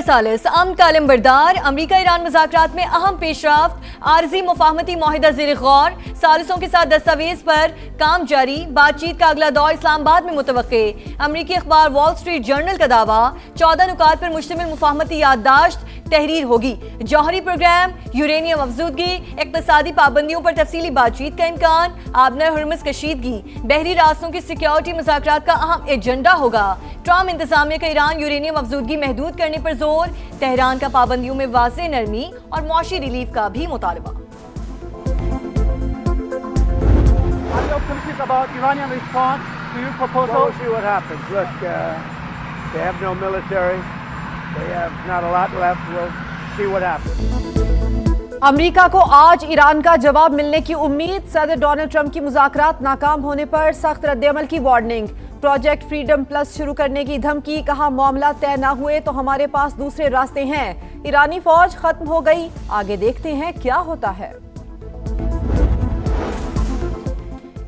सालिस अमन का अलंबरदार। अमरीका ईरान मुज़ाकरात में अहम पेशरफ्त। आरजी मुफाहमती माहिदा ज़ेर गौर। सालिसों के साथ दस्तावेज पर काम जारी। बातचीत का अगला दौर इस्लामाबाद में मुतवक्के। अमरीकी अखबार वॉल स्ट्रीट जर्नल का दावा 14 नुकात पर मुश्तमिल मुफाहमती याददाश्त तहरीर होगी। जौहरी प्रोग्राम, यूरेनियम अफजूदगी, इक्तसादी पाबंदियों पर तफसीली बातचीत का इम्कान। आबनर हुर्मुज़ कशीदगी बहरी रास्तों की सिक्योरिटी मुज़ाकरात का अहम एजेंडा होगा। ट्रम्प इंतजामिया का ईरान यूरेनियम अफजूदगी महदूद करने पर जोर। तेहरान का पाबंदियों में वाज़ेह नरमी और मुआशी रिलीफ का भी मुतालबा। About Iranian response to your proposal? Well, we'll see what happens. Look, they have no military. They have not a lot left. We'll see what happens. अमरीका को आज ईरान का जवाब मिलने की उम्मीद। सदर डोनाल्ड ट्रंप की मुज़ाकरात नाकाम होने पर सख्त रद्द-ए-अमल की वार्निंग। प्रोजेक्ट फ्रीडम प्लस शुरू करने की धमकी। कहा मामला तय न हुए तो हमारे पास दूसरे रास्ते हैं। ईरानी फौज खत्म हो गई, आगे देखते हैं क्या होता है।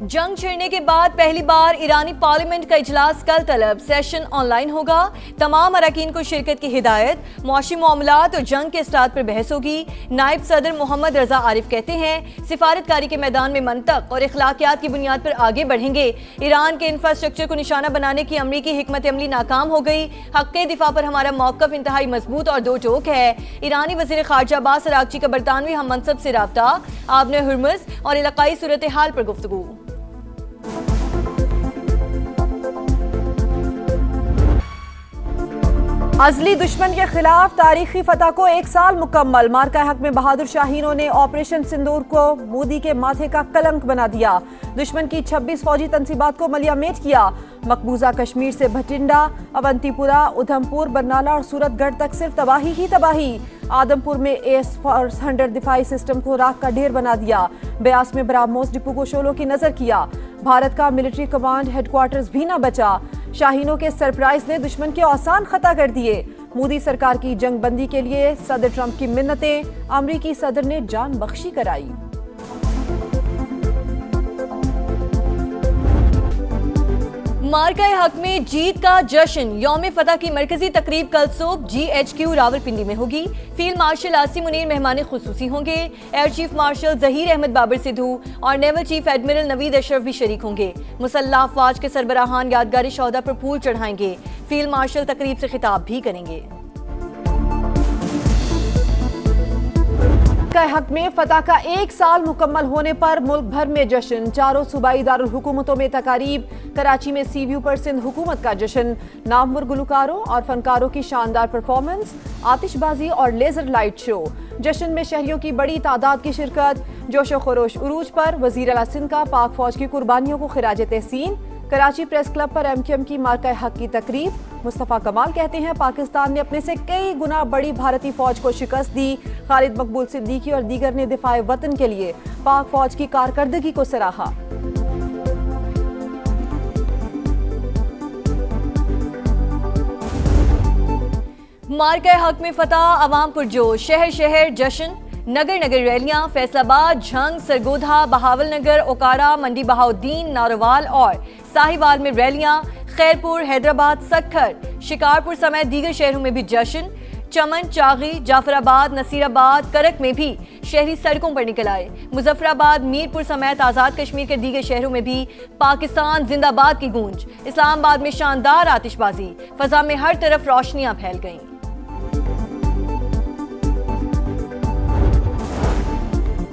जंग छिड़ने के बाद पहली बार ईरानी पार्लियामेंट का इजलास कल तलब। सेशन ऑनलाइन होगा। तमाम अरकान को शिरकत की हिदायत। मुआशी मामलात और जंग के असरात पर बहस होगी। नायब सदर मोहम्मद रजा आरिफ कहते हैं सिफारतकारी के मैदान में मंतक और इखलाकियात की बुनियाद पर आगे बढ़ेंगे। ईरान के इंफ्रास्ट्रक्चर को निशाना बनाने की अमरीकी हिकमत अमली नाकाम हो गई। हक़ दिफा पर हमारा मौक़िफ़ इंतहाई मजबूत और दो टोक है। ईरानी वज़ीर ख़ारजा अब्बास अराग़ची का बरतानवी हम मनसब से रब्ता। आबने हुर्मुज़ और इलाक़ाई सूरत हाल पर गुफ्तगू। अज़ली दुश्मन के खिलाफ तारीखी फतह को 1 साल मुकम्मल। मार्का हक में बहादुर शाहीनों ने ऑपरेशन सिंदूर को मोदी के माथे का कलंक बना दिया। दुश्मन की 26 फौजी तंसीबात को मलियामेट किया। मकबूजा कश्मीर से भटिंडा, अवंतीपुरा, उधमपुर, बरनाला और सूरतगढ़ तक सिर्फ तबाही ही तबाही। आदमपुर में AS-400 दिफाई सिस्टम को राख का ढेर बना दिया। ब्यास में ब्राह्मोस डिपो को शोलों की नजर किया। भारत का मिलिट्री कमांड हेडक्वार्टर्स भी न बचा। शाहीनों के सरप्राइज ने दुश्मन के औसान खता कर दिए। मोदी सरकार की जंग बंदी के लिए सदर ट्रंप की मिन्नतें। अमरीकी सदर ने जान बख्शी कराई। मार्का हक में जीत का जश्न। यौम फतह की मरकजी तकरीब कल सुबह GHQ रावलपिंडी में होगी। फील्ड मार्शल आसिम मुनीर मेहमान खुसूसी होंगे। Air chief marshal Zaheer Ahmad Babar Sidhu और naval chief admiral Naveed Ashraf भी शरीक होंगे। मुसल्लह अफवाज के सरबराहान यादगारी शौहदा पर फूल चढ़ाएंगे। फील्ड मार्शल तकरीब से खिताब भी करेंगे। हक में फतह का 1 साल मुकम्मल होने पर मुल्क भर में जश्न। चारों सूबाई दारुल हुकूमतों में तकारीब। कराची में सी व्यू पर सिंध हुकूमत का जश्न। नामवर गुलकारों और फनकारों की शानदार परफॉर्मेंस, आतिशबाजी और लेजर लाइट शो। जश्न में शहरियों की बड़ी तादाद की शिरकत। जोशो खरोश उरूज पर। वजीर आला सिंध का पाक फौज की कुर्बानियों को खिराज तहसीन। कराची प्रेस क्लब पर MQM की मार्का हक की तकरीब। मुस्तफ़ा कमाल कहते हैं पाकिस्तान ने अपने से कई गुना बड़ी भारतीय फौज को शिकस्त दी। खालिद मकबूल सिद्दीकी और दीगर ने दिफाए वतन के लिए पाक फौज की कारकर्दगी को सराहा। मार्का हक में फतह, अवाम पुरजोश। शहर शहर जश्न, नगर नगर रैलियां। फैसलाबाद, झंग, सरगोधा, बहावल नगर, ओकाड़ा, मंडी बहाउद्दीन, नारोवाल और साहिवाल में रैलियां। खैरपुर, हैदराबाद, सक्खर, शिकारपुर समेत दीगर शहरों में भी जश्न। चमन, चागी, जाफराबाद, नसीराबाद, करक में भी शहरी सड़कों पर निकल आए। मुजफ्फराबाद, मीरपुर समेत आज़ाद कश्मीर के दीगर शहरों में भी पाकिस्तान जिंदाबाद की गूंज। इस्लामाबाद में शानदार आतिशबाजी। फजा में हर तरफ रोशनियां फैल गईं।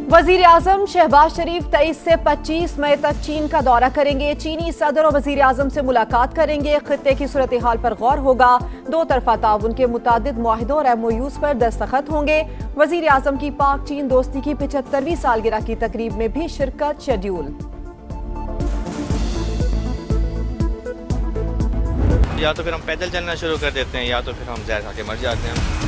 वजीर आजम शहबाज शरीफ 23 से 25 मई तक चीन का दौरा करेंगे। चीनी सदर और वजीर आजम से मुलाकात करेंगे। खित्ते की सूरत हाल पर गौर होगा। 2 तरफा ताउन के मुतादिद मुआहिदों और MOUs पर दस्तखत होंगे। वजीर आजम की पाक चीन दोस्ती की 75वीं सालगिरह की तकरीब में भी शिरकत शेड्यूल। या तो फिर हम पैदल चलना शुरू कर देते हैं या तो फिर हम जहर खा के मर जाते हैं।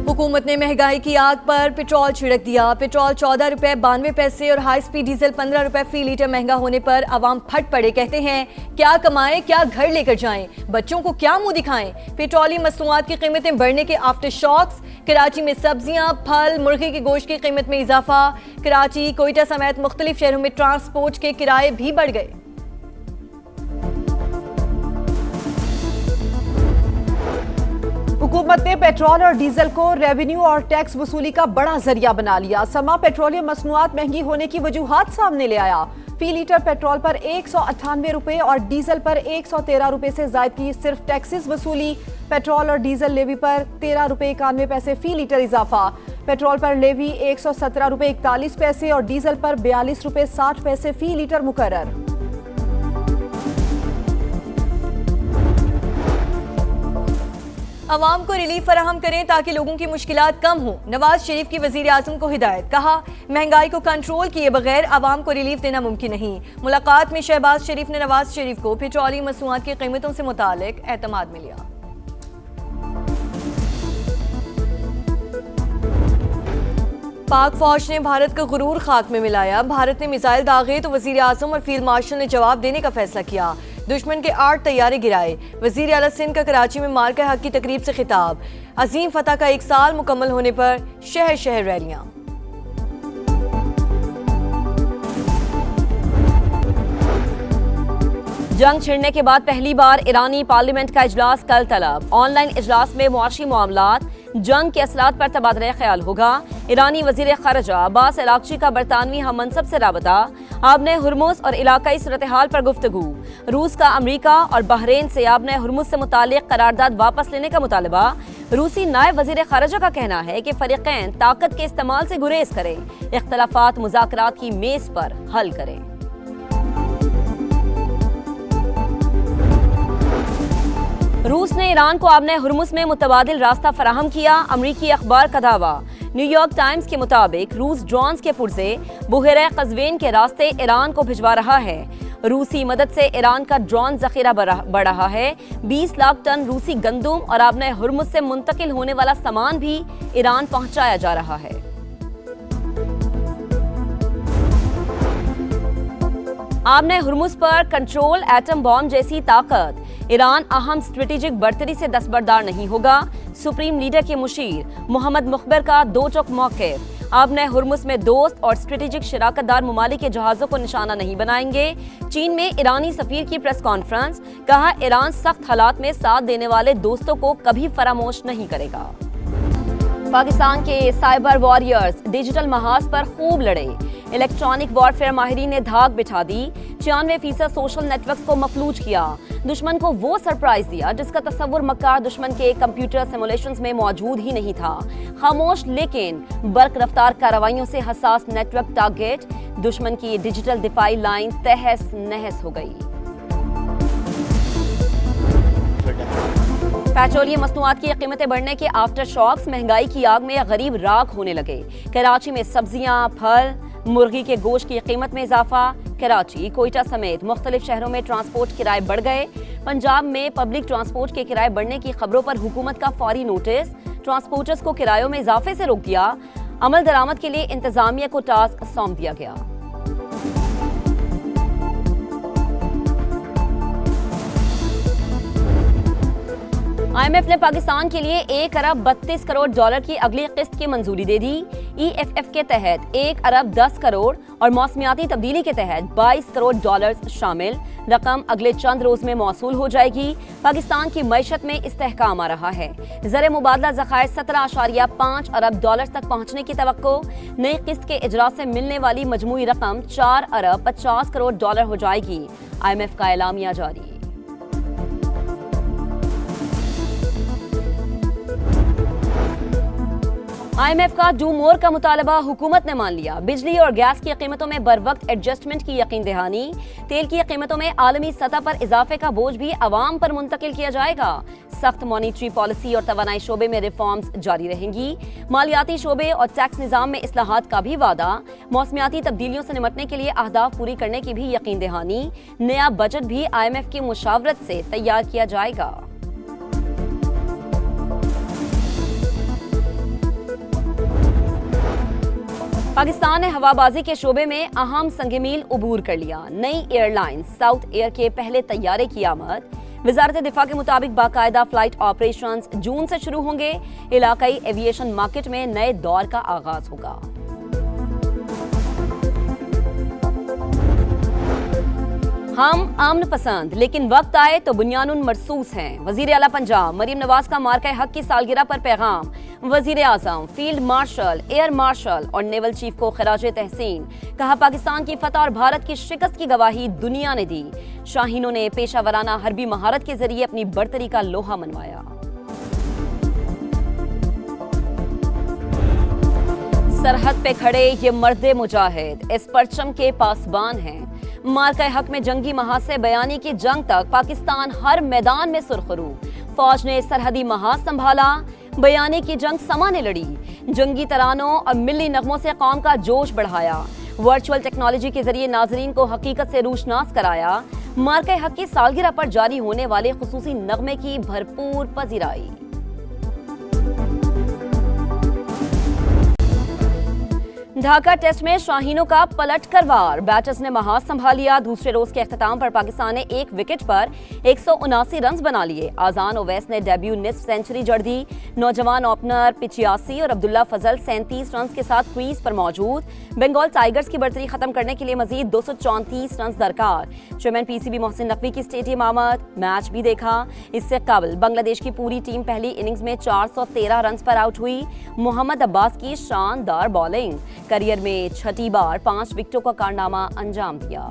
हुकूमत ने महंगाई की आग पर पेट्रोल छिड़क दिया। पेट्रोल 14 रुपए 92 पैसे और हाई स्पीड डीजल 15 रुपए फी लीटर महंगा होने पर अवाम फट पड़े। कहते हैं क्या कमाएं, क्या घर लेकर जाएं, बच्चों को क्या मुंह दिखाएं। पेट्रोलियम मसनूआत की कीमतें बढ़ने के आफ्टर शॉक्स। कराची में सब्जियां, फल, मुर्गी के गोश्त की कीमत में इजाफा। कराची, कोयटा समेत मुख्तलिफ शहरों में ट्रांसपोर्ट के किराए भी बढ़ गए। हुकूमत ने पेट्रोल और डीजल को रेवेन्यू और टैक्स वसूली का बड़ा जरिया बना लिया। समा पेट्रोलियम मसनूआत महंगी होने की वजूहात सामने ले आया। फी लीटर पेट्रोल पर 198 रुपए और डीजल पर 113 रुपए से जायद की सिर्फ टैक्सेस वसूली। पेट्रोल और डीजल लेवी पर 13 रुपए 91 पैसे फी लीटर इजाफा। पेट्रोल पर लेवी 117 रुपए 41 पैसे और डीजल पर 42 रुपए 60 पैसे फी लीटर मुकर्रर। अवाम को रिलीफ फराहम करें ताकि लोगों की मुश्किलात कम हो। नवाज शरीफ की वजीर आजम को हिदायत। कहा, महंगाई को कंट्रोल किए बगैर अवाम को रिलीफ देना मुमकिन नहीं। मुलाकात में शहबाज शरीफ ने नवाज शरीफ को पेट्रोलियम मसनूआत की कीमतों से मुतालिक एतमाद में लिया। पाक फौज ने भारत का गुरूर खाक में मिलाया। भारत ने मिसाइल दागे तो वजीर आजम और फील्ड मार्शल ने जवाब देने का फैसला किया। दुश्मन के 8 तैयारे गिराए। वजीर आला सिंध का कराची में मार्का हक की तकरीब से खिताब। अजीम फतह का 1 साल मुकम्मल होने पर शहर शहर रैलियां। जंग छिड़ने के बाद पहली बार ईरानी पार्लियामेंट का इजलास कल तलब। ऑनलाइन इजलास में मुआशी मामलात, जंग के असलात पर तबादला ख्याल होगा। ईरानी वजीर खारजा अब्बास अरागची का बरतानवी हम मनसब से राबता। आबने हुर्मुज और इलाकाई सूरत हाल पर गुफ्तगू। रूस का अमरीका और बहरीन से आबने हुर्मुज से मुतालिक करारदाद वापस लेने का मुतालबा। रूसी नायब वजीर खारजा का कहना है कि फरीकैन ताकत के इस्तेमाल से गुरेज करें, इख्तलाफात मुज़ाकरात की मेज पर हल करें। रूस ने ईरान को आबने हुर्मुज में मुतबादिल रास्ता फराहम किया। अमरीकी अखबार का दावा। न्यूयॉर्क टाइम्स के मुताबिक रूस ड्रोन्स के पुर्जे बुहेरा कज़वीन के रास्ते ईरान को भिजवा रहा है। रूसी मदद से ईरान का ड्रोन जखीरा बढ़ रहा है। 20 लाख टन रूसी गंदुम और आबने हुर्मुज से मुंतकिल होने वाला सामान भी ईरान पहुंचाया जा रहा है। आबने हुर्मुज पर कंट्रोल, एटम बॉम्ब जैसी ताकत। ईरान अहम स्ट्रेटेजिक बर्तरी से दस्तबरदार नहीं होगा। सुप्रीम लीडर के मुशीर मोहम्मद मुखबिर का दो टोक मौक़िफ़। आबने हुर्मुज में दोस्त और स्ट्रेटेजिक शराकतदार ममालिक के जहाज़ों को निशाना नहीं बनाएंगे। चीन में ईरानी सफीर की प्रेस कॉन्फ्रेंस। कहा, ईरान सख्त हालात में साथ देने वाले दोस्तों को कभी फरामोश नहीं करेगा। पाकिस्तान के साइबर वॉरियर्स डिजिटल महाज पर खूब लड़े। इलेक्ट्रॉनिक वॉरफेयर माहिरीन ने धाक बिछा दी। 96% सोशल नेटवर्क्स को मफलूज किया। दुश्मन को वो सरप्राइज दिया जिसका तस्वुर मक्कार दुश्मन के कंप्यूटर सिमुलेशंस में मौजूद ही नहीं था। खामोश लेकिन बर्क रफ्तार कार्रवाइयों से हसास नेटवर्क टारगेट। दुश्मन की डिजिटल दिफाई लाइन तहस नहस हो गई। पेट्रोलियम मसनूआत की कीमतें बढ़ने के आफ्टर शॉक्स। महंगाई की आग में गरीब राख होने लगे। कराची में सब्जियां, फल, मुर्गी के गोश्त की कीमत में इजाफा। कराची, कोयटा समेत मुख्तलिफ शहरों में ट्रांसपोर्ट किराए बढ़ गए। पंजाब में पब्लिक ट्रांसपोर्ट के किराए बढ़ने की खबरों पर हुकूमत का फौरी नोटिस। ट्रांसपोर्टर्स को किरायों में इजाफे से रोक दिया। अमल दरामद के लिए इंतजामिया को टास्क सौंप दिया गया। IMF ने पाकिस्तान के लिए 1 अरब 32 करोड़ डॉलर की अगली किस्त की मंजूरी दे दी। EFF के तहत 1 अरब 10 करोड़ और मौसमियाती तब्दीली के तहत 22 करोड़ डॉलर शामिल। रकम अगले चंद रोज में मौसूल हो जाएगी। पाकिस्तान की मईशत में इस्तेहकाम आ रहा है। ज़र मुबादला ज़खायर 17.5 अरब डॉलर तक पहुँचने की तवक्को। नई किस्त के इजरा से मिलने वाली मजमूई रकम 4 अरब 50 करोड़ डॉलर हो जाएगी। IMF का एलामिया जारी। IMF का डू मोर का मुतालबा हुकूमत ने मान लिया। बिजली और गैस की कीमतों में बर वक्त एडजस्टमेंट की यकीन दहानी। तेल की कीमतों में आलमी सतह पर इजाफे का बोझ भी अवाम पर मुंतकिल किया जाएगा। सख्त मॉनिटरी पॉलिसी और तवानाई शोबे में रिफॉर्म्स जारी रहेंगी। मालियाती शोबे और टैक्स निज़ाम में इस्लाहात का भी वादा। मौसमियाती तब्दीलियों से निपटने के लिए अहदाफ पूरी करने की भी यकीन दहानी। नया बजट भी IMF की मुशावरत से तैयार किया जाएगा। पाकिस्तान ने हवाबाजी के शोबे में अहम संग-मील उबूर कर लिया। नई एयरलाइंस साउथ एयर के पहले तैयारे की आमद। वजारत दिफा के मुताबिक बाकायदा फ्लाइट ऑपरेशंस जून से शुरू होंगे। इलाकाई एविएशन मार्केट में नए दौर का आगाज होगा। हम अमन पसंद लेकिन वक्त आए तो बुनियानुन मरसूस हैं। वजीर आला पंजाब मरीम नवाज का मार्का हक की सालगिरह पर पैगाम। वजीर आजम, फील्ड मार्शल, एयर मार्शल और नेवल चीफ को खराज तहसीन। कहा पाकिस्तान की फतह और भारत की शिकस्त की गवाही दुनिया ने दी। शाहीनों ने पेशावराना हरबी महारत के जरिए अपनी बर्तरी का लोहा मनवाया। सरहद पे खड़े ये मर्दे मुजाहिद इस परचम के पासबान हैं। मार्का हक में जंगी महाज से बयानी की जंग तक पाकिस्तान हर मैदान में सुरखरू। फौज ने सरहदी महाज संभाला, बयानी की जंग समा ने लड़ी। जंगी तरानों और मिली नगमों से कौम का जोश बढ़ाया। वर्चुअल टेक्नोलॉजी के जरिए नाजरीन को हकीकत से रूशनास कराया। मार्का हक की सालगिरह पर जारी होने वाले खुसूसी नगमे की भरपूर पजीराई। ढाका टेस्ट में शाहीनों का पलट कर वार। बैटर्स ने महाज संभालिया। दूसरे रोज के अख्ताम पर पाकिस्तान ने एक विकेट पर 179 रन बना लिए। आजान ओवैस ने डेब्यू निस्फ सेंचुरी जड़ दी। नौजवान ओपनर 85 और अब्दुल्ला फजल 37 रन के साथ क्रीज पर मौजूद। बंगाल टाइगर्स की बढ़तरी खत्म करने के लिए मजीद 234 रन दरकार। चेयरमैन पीसीबी मोहसिन नकवी की स्टेडियम आमद। मैच भी देखा। इससे कबल बांग्लादेश की पूरी टीम पहली इनिंग्स में 413 रन पर आउट हुई। मोहम्मद अब्बास की शानदार बॉलिंग। करियर में छठी बार 5 विकेटों का कारनामा अंजाम दिया।